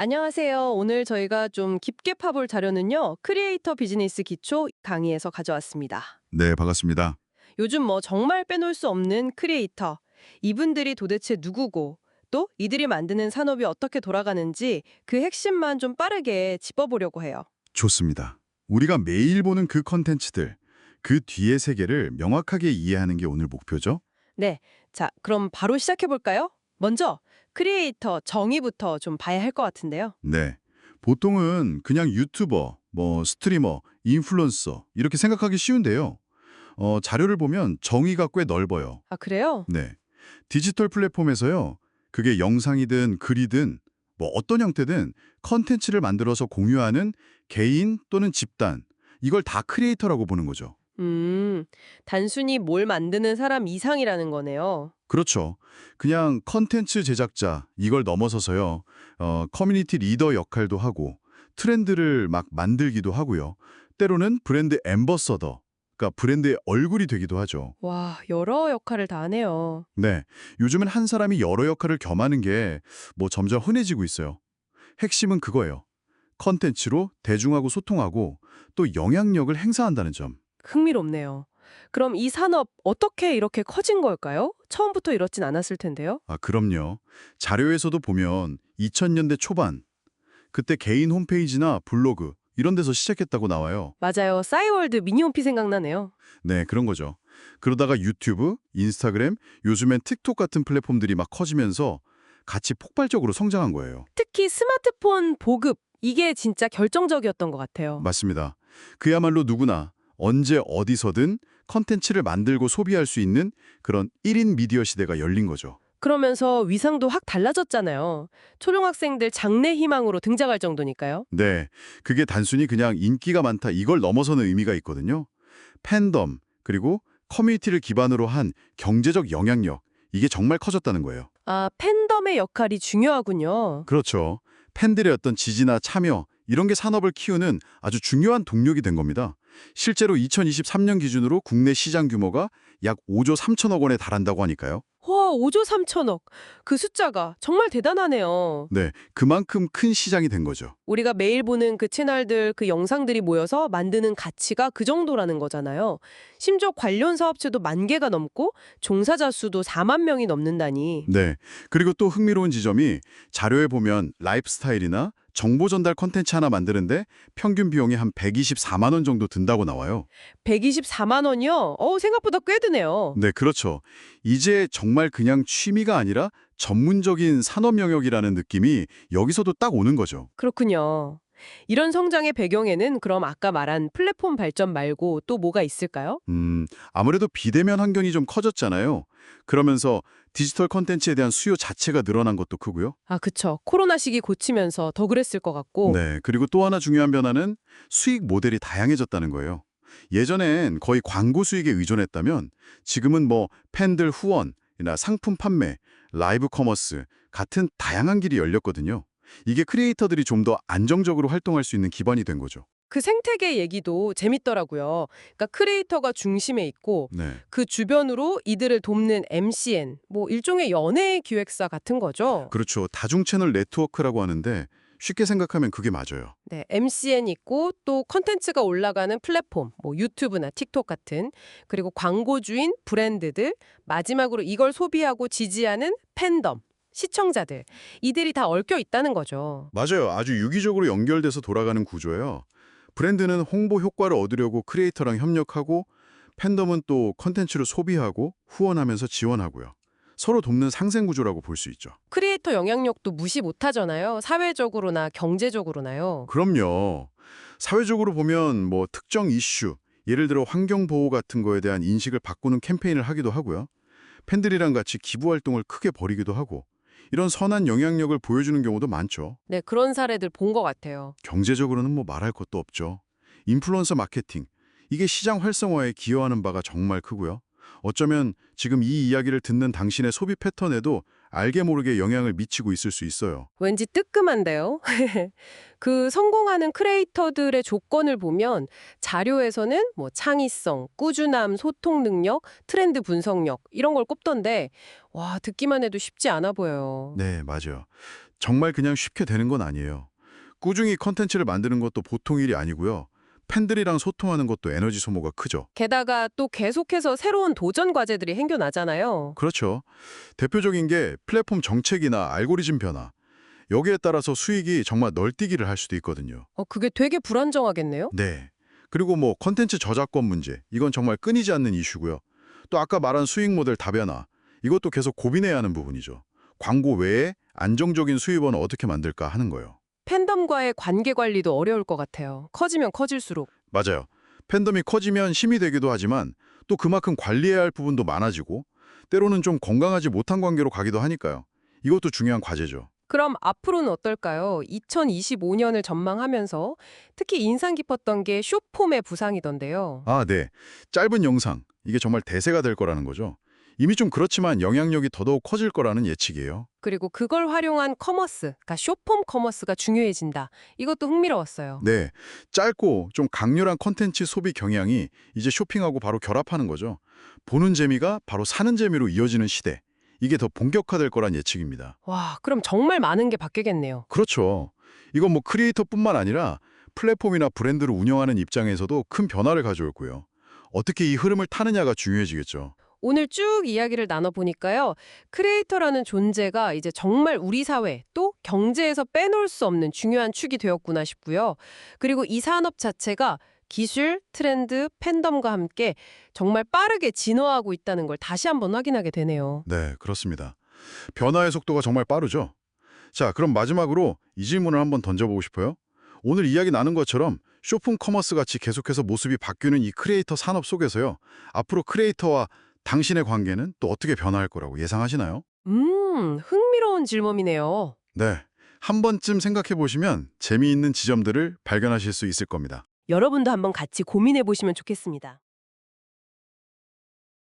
안녕하세요. 오늘 저희가 좀 깊게 파볼 자료는요. 크리에이터 비즈니스 기초 강의에서 가져왔습니다. 네, 반갑습니다. 요즘 뭐 정말 빼놓을 수 없는 크리에이터. 이분들이 도대체 누구고 또 이들이 만드는 산업이 어떻게 돌아가는지 그 핵심만 좀 빠르게 짚어보려고 해요. 좋습니다. 우리가 매일 보는 그 컨텐츠들, 그 뒤의 세계를 명확하게 이해하는 게 오늘 목표죠? 네. 자, 그럼 바로 시작해볼까요? 먼저 크리에이터 정의부터 좀 봐야 할 것 같은데요. 네. 보통은 그냥 유튜버, 스트리머, 인플루언서 이렇게 생각하기 쉬운데요. 자료를 보면 정의가 꽤 넓어요. 아, 그래요? 네. 디지털 플랫폼에서요. 그게 영상이든 글이든 어떤 형태든 컨텐츠를 만들어서 공유하는 개인 또는 집단, 이걸 다 크리에이터라고 보는 거죠. 음, 단순히 뭘 만드는 사람 이상이라는 거네요. 그렇죠. 그냥 컨텐츠 제작자 이걸 넘어서서요. 커뮤니티 리더 역할도 하고 트렌드를 막 만들기도 하고요. 때로는 브랜드 앰버서더, 그러니까 브랜드의 얼굴이 되기도 하죠. 와, 여러 역할을 다 하네요. 네, 요즘은 한 사람이 여러 역할을 겸하는 게 점점 흔해지고 있어요. 핵심은 그거예요. 컨텐츠로 대중하고 소통하고 또 영향력을 행사한다는 점. 흥미롭네요. 그럼 이 산업 어떻게 이렇게 커진 걸까요? 처음부터 이렇진 않았을 텐데요. 아, 그럼요. 자료에서도 보면 2000년대 초반 그때 개인 홈페이지나 블로그 이런 데서 시작했다고 나와요. 맞아요. 싸이월드 미니홈피 생각나네요. 네, 그런 거죠. 그러다가 유튜브, 인스타그램, 요즘엔 틱톡 같은 플랫폼들이 막 커지면서 같이 폭발적으로 성장한 거예요. 특히 스마트폰 보급, 이게 진짜 결정적이었던 것 같아요. 맞습니다. 그야말로 누구나 언제 어디서든 컨텐츠를 만들고 소비할 수 있는 그런 1인 미디어 시대가 열린 거죠. 그러면서 위상도 확 달라졌잖아요. 초등학생들 장래 희망으로 등장할 정도니까요. 네, 그게 단순히 그냥 인기가 많다 이걸 넘어서는 의미가 있거든요. 팬덤, 그리고 커뮤니티를 기반으로 한 경제적 영향력, 이게 정말 커졌다는 거예요. 아, 팬덤의 역할이 중요하군요. 그렇죠. 팬들의 어떤 지지나 참여, 이런 게 산업을 키우는 아주 중요한 동력이 된 겁니다. 실제로 2023년 기준으로 국내 시장 규모가 약 5조 3천억 원에 달한다고 하니까요. 와, 5조 3천억. 그 숫자가 정말 대단하네요. 네, 그만큼 큰 시장이 된 거죠. 우리가 매일 보는 그 채널들, 그 영상들이 모여서 만드는 가치가 그 정도라는 거잖아요. 심지어 관련 사업체도 10,000개가 넘고 종사자 수도 4만 명이 넘는다니. 네, 그리고 또 흥미로운 지점이 자료에 보면 라이프스타일이나 정보 전달 콘텐츠 하나 만드는데 평균 비용이 한 124만 원 정도 든다고 나와요. 124만 원이요? 생각보다 꽤 드네요. 네, 그렇죠. 이제 정말 그냥 취미가 아니라 전문적인 산업 영역이라는 느낌이 여기서도 딱 오는 거죠. 그렇군요. 이런 성장의 배경에는 그럼 아까 말한 플랫폼 발전 말고 또 뭐가 있을까요? 아무래도 비대면 환경이 좀 커졌잖아요. 그러면서 디지털 콘텐츠에 대한 수요 자체가 늘어난 것도 크고요. 아, 그쵸. 코로나 시기 고치면서 더 그랬을 것 같고. 네, 그리고 또 하나 중요한 변화는 수익 모델이 다양해졌다는 거예요. 예전엔 거의 광고 수익에 의존했다면 지금은 팬들 후원이나 상품 판매, 라이브 커머스 같은 다양한 길이 열렸거든요. 이게 크리에이터들이 좀 더 안정적으로 활동할 수 있는 기반이 된 거죠. 그 생태계 얘기도 재밌더라고요. 그러니까 크리에이터가 중심에 있고 네. 그 주변으로 이들을 돕는 MCN, 뭐 일종의 연예 기획사 같은 거죠. 그렇죠. 다중 채널 네트워크라고 하는데 쉽게 생각하면 그게 맞아요. 네, MCN 있고 또 컨텐츠가 올라가는 플랫폼, 뭐 유튜브나 틱톡 같은 그리고 광고주인 브랜드들, 마지막으로 이걸 소비하고 지지하는 팬덤, 시청자들, 이들이 다 얽혀 있다는 거죠. 맞아요. 아주 유기적으로 연결돼서 돌아가는 구조예요. 브랜드는 홍보 효과를 얻으려고 크리에이터랑 협력하고 팬덤은 또 컨텐츠를 소비하고 후원하면서 지원하고요. 서로 돕는 상생 구조라고 볼 수 있죠. 크리에이터 영향력도 무시 못하잖아요. 사회적으로나 경제적으로나요. 그럼요. 사회적으로 보면 특정 이슈, 예를 들어 환경 보호 같은 거에 대한 인식을 바꾸는 캠페인을 하기도 하고요. 팬들이랑 같이 기부 활동을 크게 벌이기도 하고 이런 선한 영향력을 보여주는 경우도 많죠. 네, 그런 사례들 본 것 같아요. 경제적으로는 말할 것도 없죠. 인플루언서 마케팅, 이게 시장 활성화에 기여하는 바가 정말 크고요. 어쩌면 지금 이 이야기를 듣는 당신의 소비 패턴에도 알게 모르게 영향을 미치고 있을 수 있어요. 왠지 뜨끔한데요? 그 성공하는 크리에이터들의 조건을 보면 자료에서는 뭐 창의성, 꾸준함, 소통 능력, 트렌드 분석력 이런 걸 꼽던데 와, 듣기만 해도 쉽지 않아 보여요. 네, 맞아요. 정말 그냥 쉽게 되는 건 아니에요. 꾸준히 컨텐츠를 만드는 것도 보통 일이 아니고요. 팬들이랑 소통하는 것도 에너지 소모가 크죠. 게다가 또 계속해서 새로운 도전 과제들이 생겨나잖아요. 그렇죠. 대표적인 게 플랫폼 정책이나 알고리즘 변화. 여기에 따라서 수익이 정말 널뛰기를 할 수도 있거든요. 그게 되게 불안정하겠네요? 네. 그리고 뭐 컨텐츠 저작권 문제. 이건 정말 끊이지 않는 이슈고요. 또 아까 말한 수익 모델 다변화. 이것도 계속 고민해야 하는 부분이죠. 광고 외에 안정적인 수입원을 어떻게 만들까 하는 거예요. 팬덤과의 관계 관리도 어려울 것 같아요. 커지면 커질수록. 맞아요. 팬덤이 커지면 힘이 되기도 하지만 또 그만큼 관리해야 할 부분도 많아지고 때로는 좀 건강하지 못한 관계로 가기도 하니까요. 이것도 중요한 과제죠. 그럼 앞으로는 어떨까요? 2025년을 전망하면서 특히 인상 깊었던 게 숏폼의 부상이던데요. 아, 네. 짧은 영상. 이게 정말 대세가 될 거라는 거죠. 이미 좀 그렇지만 영향력이 더더욱 커질 거라는 예측이에요. 그리고 그걸 활용한 커머스, 그러니까 숏폼 커머스가 중요해진다. 이것도 흥미로웠어요. 네. 짧고 좀 강렬한 컨텐츠 소비 경향이 이제 쇼핑하고 바로 결합하는 거죠. 보는 재미가 바로 사는 재미로 이어지는 시대. 이게 더 본격화될 거란 예측입니다. 와, 그럼 정말 많은 게 바뀌겠네요. 그렇죠. 이건 뭐 크리에이터뿐만 아니라 플랫폼이나 브랜드를 운영하는 입장에서도 큰 변화를 가져올고요. 어떻게 이 흐름을 타느냐가 중요해지겠죠. 오늘 쭉 이야기를 나눠보니까요. 크리에이터라는 존재가 이제 정말 우리 사회 또 경제에서 빼놓을 수 없는 중요한 축이 되었구나 싶고요. 그리고 이 산업 자체가 기술, 트렌드, 팬덤과 함께 정말 빠르게 진화하고 있다는 걸 다시 한번 확인하게 되네요. 네, 그렇습니다. 변화의 속도가 정말 빠르죠. 자, 그럼 마지막으로 이 질문을 한번 던져보고 싶어요. 오늘 이야기 나눈 것처럼 쇼핑 커머스 같이 계속해서 모습이 바뀌는 이 크리에이터 산업 속에서요. 앞으로 크리에이터와 당신의 관계는 또 어떻게 변화할 거라고 예상하시나요? 흥미로운 질문이네요. 네, 한 번쯤 생각해 보시면 재미있는 지점들을 발견하실 수 있을 겁니다. 여러분도 한번 같이 고민해 보시면 좋겠습니다.